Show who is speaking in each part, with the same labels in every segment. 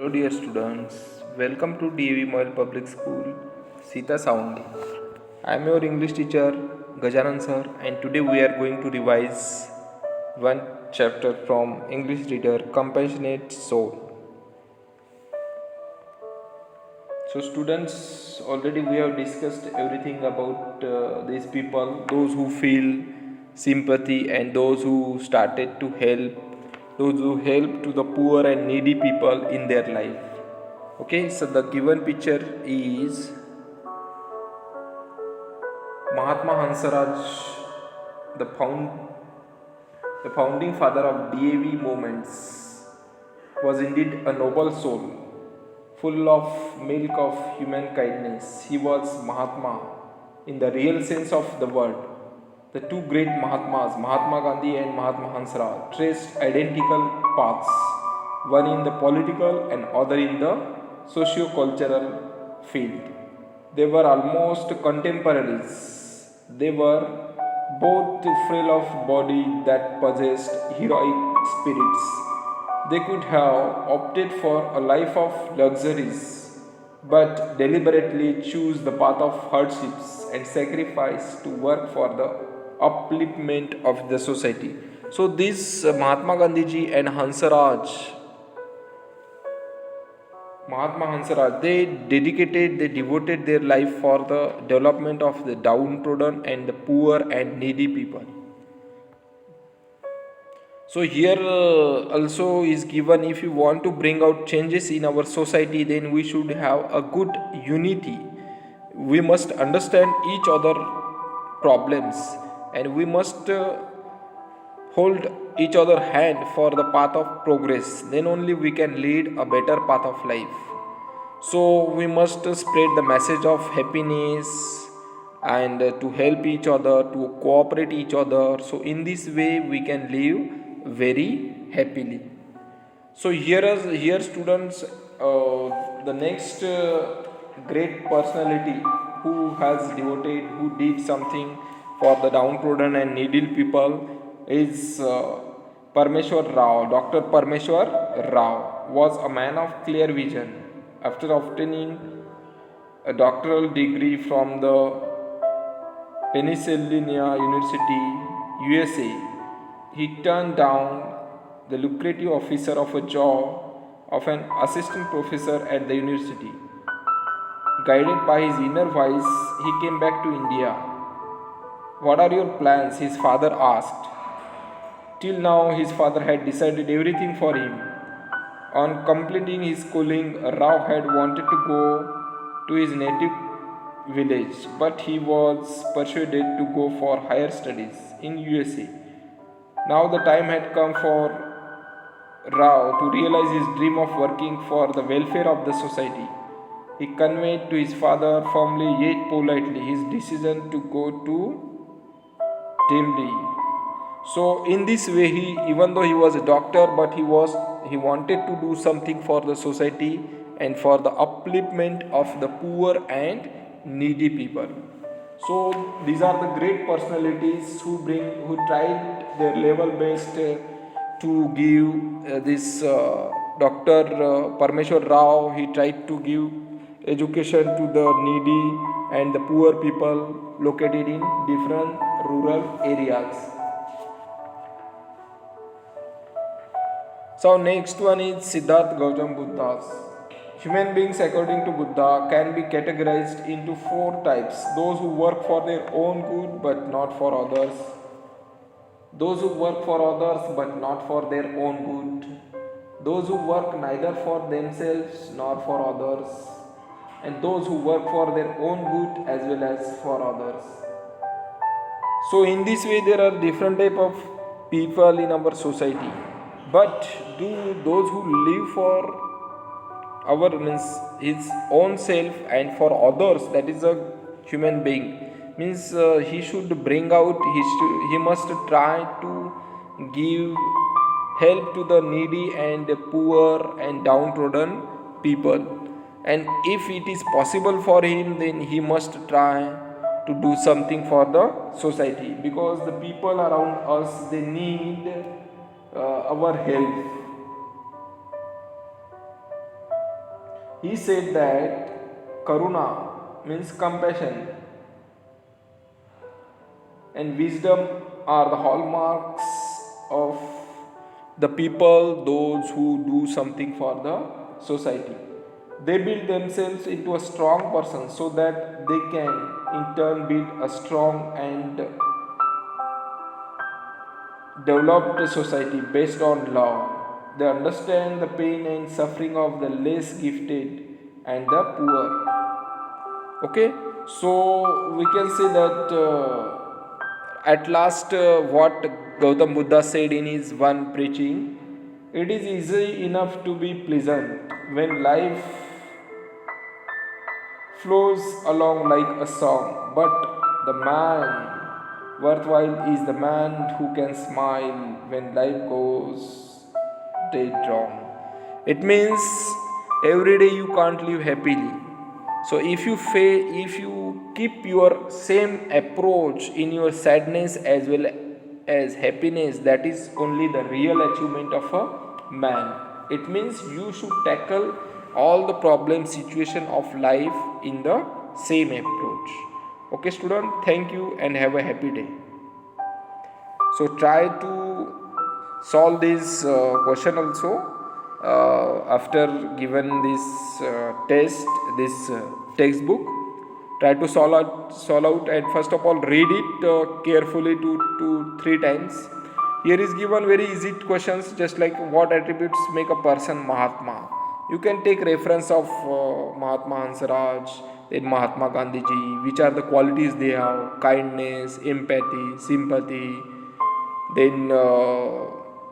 Speaker 1: Hello, dear students. Welcome to DAV Moyle Public School, Sita Sound. I am your English teacher, Gajanan sir, and today we are going to revise one chapter from English reader Compassionate Soul. So, students, already we have discussed everything about these people, those who feel sympathy and those who started to help, those who help to the poor and needy people in their life. Okay, so the given picture is Mahatma Hansaraj, the the founding father of DAV movements, was indeed a noble soul, full of milk of human kindness. He was Mahatma in the real sense of the word. The two great Mahatmas, Mahatma Gandhi and Mahatma Hansaraj, traced identical paths, one in the political and other in the socio-cultural field. They were almost contemporaries. They were both frail of body that possessed heroic spirits. They could have opted for a life of luxuries, but deliberately choose the path of hardships and sacrifice to work for the upliftment of the society. So this Mahatma Gandhi ji and Mahatma Hansaraj, they devoted their life for the development of the downtrodden and the poor and needy people. So here also is given, if you want to bring out changes in our society, then we should have a good unity. We must understand each other problems, and we must hold each other hand for the path of progress. Then only we can lead a better path of life. So we must spread the message of happiness and to help each other, to cooperate each other. So in this way we can live very happily. So here students, the next great personality who has devoted, who did something for the downtrodden and needy people is Parmeshwar Rao. Dr. Parmeshwar Rao was a man of clear vision. After obtaining a doctoral degree from the Pennsylvania University, USA, he turned down the lucrative offer of a job of an assistant professor at the university. Guided by his inner voice, he came back to India. What are your plans? His father asked. Till now, his father had decided everything for him. On completing his schooling, Rao had wanted to go to his native village, but he was persuaded to go for higher studies in USA. Now the time had come for Rao to realize his dream of working for the welfare of the society. He conveyed to his father firmly yet politely his decision to go to Dimli. So in this way, even though he was a doctor, but he wanted to do something for the society and for the upliftment of the poor and needy people. So these are the great personalities who tried their level best to give this Dr. Parmeshwar Rao. He tried to give education to the needy and the poor people located in different rural areas. So next one is Siddhartha Gautama Buddha. Human beings, according to Buddha, can be categorized into four types: those who work for their own good but not for others, those who work for others but not for their own good, those who work neither for themselves nor for others, and those who work for their own good as well as for others. So in this way there are different type of people in our society, but do those who live for our means his own self and for others, that is a human being, means he should bring out, he must try to give help to the needy and poor and downtrodden people, and if it is possible for him, then he must try to do something for the society, because the people around us, they need our help. He said that karuna means compassion and wisdom are the hallmarks of the people, those who do something for the society. They build themselves into a strong person so that they can in turn build a strong and developed society based on love. They understand the pain and suffering of the less gifted and the poor. Okay, so we can say that at last, what Gautam Buddha said in his one preaching, it is easy enough to be pleasant when life flows along like a song, but the man worthwhile is the man who can smile when life goes dead wrong. It means every day you can't live happily. So if you keep your same approach in your sadness as well as happiness, that is only the real achievement of a man. It means you should tackle all the problem situation of life in the same approach. Okay student, thank you and have a happy day. So try to solve this question also after given this test, this textbook. Try to solve out and first of all read it carefully 2 to 3 times. Here is given very easy questions, just like what attributes make a person Mahatma. You can take reference of Mahatma Hansraj, then Mahatma Gandhi ji, which are the qualities they have: kindness, empathy, sympathy, then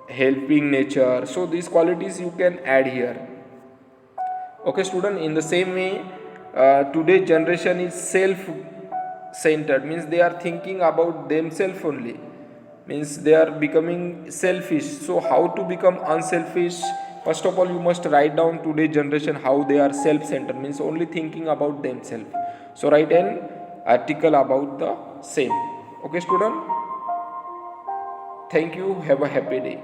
Speaker 1: helping nature. So these qualities you can add here. Okay student, in the same way, today's generation is self centered, means they are thinking about themselves only, means they are becoming selfish. So how to become unselfish? First of all, you must write down today's generation how they are self centered, means only thinking about themselves. So write an article about the same. Okay student, thank you, have a happy day.